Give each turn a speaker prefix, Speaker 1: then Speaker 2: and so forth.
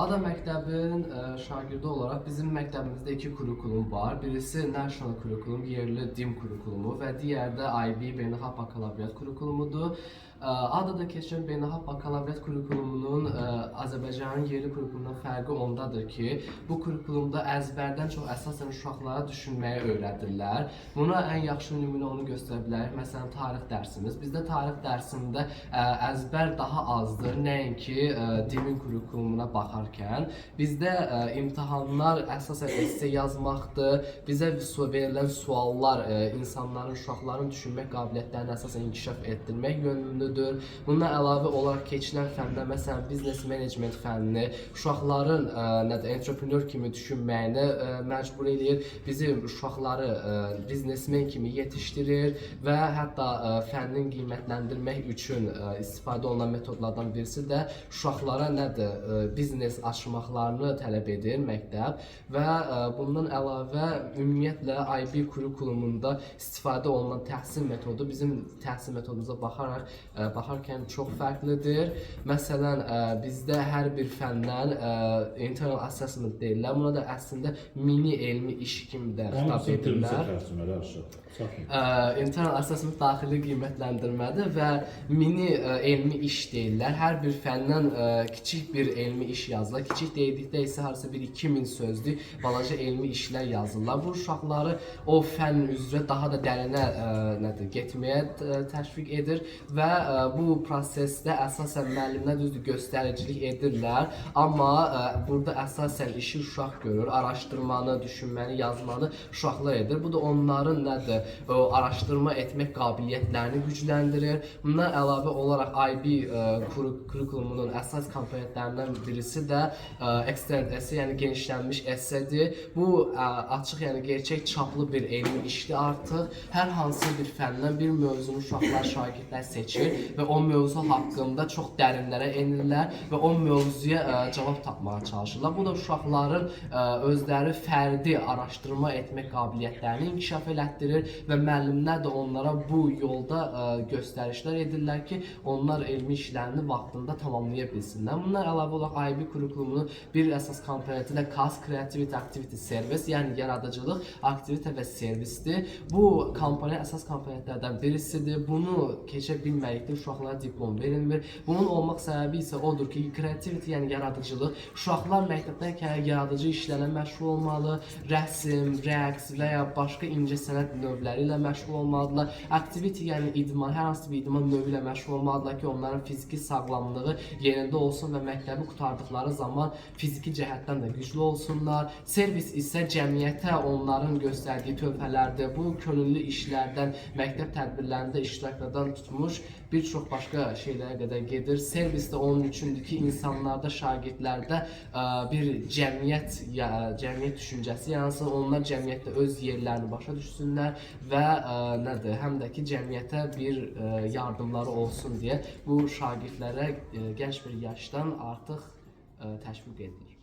Speaker 1: ADA məktəbin şagirdi olaraq bizim məktəbimizdə iki kurikulum var. Birisi National Kurikulum, yerli din kurikulumu və digəri də IB Beynəlxalq Bakalavriyat kurikulumudur. ADA-da keçən Beynəlxalq Bakalavriyat kurikulumunun Azərbaycanın yerli kurikulumundan fərqi ondadır ki, bu kurikulumda əzbərdən çox əsasən uşaqlara düşünməyi öyrədirlər. Buna ən yaxşı nümunə onu göstərə bilərik. Məsələn, tarix dərsimiz. Bizdə tarix dərsində əzbər daha azdır, nəinki dinin kurikulumuna baxarkən. Bizdə imtahanlar əsasən esse yazmaqdır. Bizə verilən suallar insanların, uşaqların düşünmək qabiliyyətlərini əsasən inkişaf etdirmək yönlüdür. Bundan əlavə olaraq keçilən fəndə, məsələn, biznes menecment fənnini uşaqların entrepreneur kimi düşünməyini məcbur edir. Bizim uşaqları biznesmen kimi yetişdirir və hətta fənnin qiymətləndirmək üçün istifadə olunan metodlardan birisi də uşaqlara biznes açmaqlarını tələb edir məktəb və bundan əlavə ümumiyyətlə IB kurikulumunda istifadə olunan təhsil metodu bizim təhsil metodumuza baxarkən çox fərqlidir. Məsələn, bizdə hər bir fəndən internal assessment deyirlər. Buna da əslində mini elmi iş kimi də xitab edirlər. Internal assessment daxili qiymətləndirmədir və mini elmi iş deyirlər. Hər bir fəndən kiçik bir elmi iş yazılır. Kiçik deyildikdə isə harasa bir 2000 sözlük balaca elmi işlər yazırlar. Bu uşaqları o fənn üzrə daha da dərinə getməyə təşviq edir və bu prosesdə əsasən müəllimlər düzdür göstəricilik edirlər, amma burada əsasən işi uşaq görür, araşdırmanı, düşünməni, yazmanı uşaqlar edir. Bu da onların o araşdırma etmək qabiliyyətlərini gücləndirir. Bundan əlavə olaraq IB kurikulumunun əsas komponentlərindən birisi də extended essay, yəni genişlənmiş essedir. Bu açıq, yəni gerçək çaplı bir elmi işdir artıq. Hər hansı bir fəndən bir mövzunu uşaqlar, şagirdlər seçir və o mövzu haqqında çox dərinlərə enirlər və o mövzuya cavab tapmağa çalışırlar. Bu da uşaqların özləri fərdi araşdırma etmək qabiliyyətlərini inkişaf elətdirir və müəllimlər də onlara bu yolda göstərişlər edirlər ki, onlar elmi işlərini vaxtında tamamlaya bilsinlər. Bundan əlavə olaraq IB kurikulumunun bir əsas komponenti də CAS, Creativity, Activity, Service, yəni yaradıcılıq, aktivitə və servisdir. Bu komponent əsas komponentlərdən birisidir. Bunu keçə bilməkdə uşaqlara diplom verilmir. Bunun olmaq səbəbi isə odur ki, creativity, yəni yaradıcılıq, uşaqlar məktəbdəykən yaradıcı işlərlə məşğul olmalı, rəsm, rəqs və ya başqa incəsənət növləri ilə məşğul olmalıdırlar. Activity, yəni idman, hər hansı bir idman növü ilə məşğul olmalıdırlar ki, onların fiziki sağlamlığı yerində olsun və məktəbi qurtardıqları zaman fiziki cəhətdən də güclü olsunlar. Servis isə cəmiyyətə onların göstərdiyi töhfələrdir. Bu könüllü işlərdən, məktəb tədbirlərində iştiraklardan tutmuş bir çox başqa şeylərə qədər gedir. Servis də onun üçündür ki, insanlarda, şagirdlərdə bir cəmiyyət düşüncəsi yansın, onlar cəmiyyətdə öz yerlərini başa düşsünlər və həm də ki, cəmiyyətə bir yardımları olsun deyə bu şagirdlərə gənc bir yaşdan artıq təşviq edilir.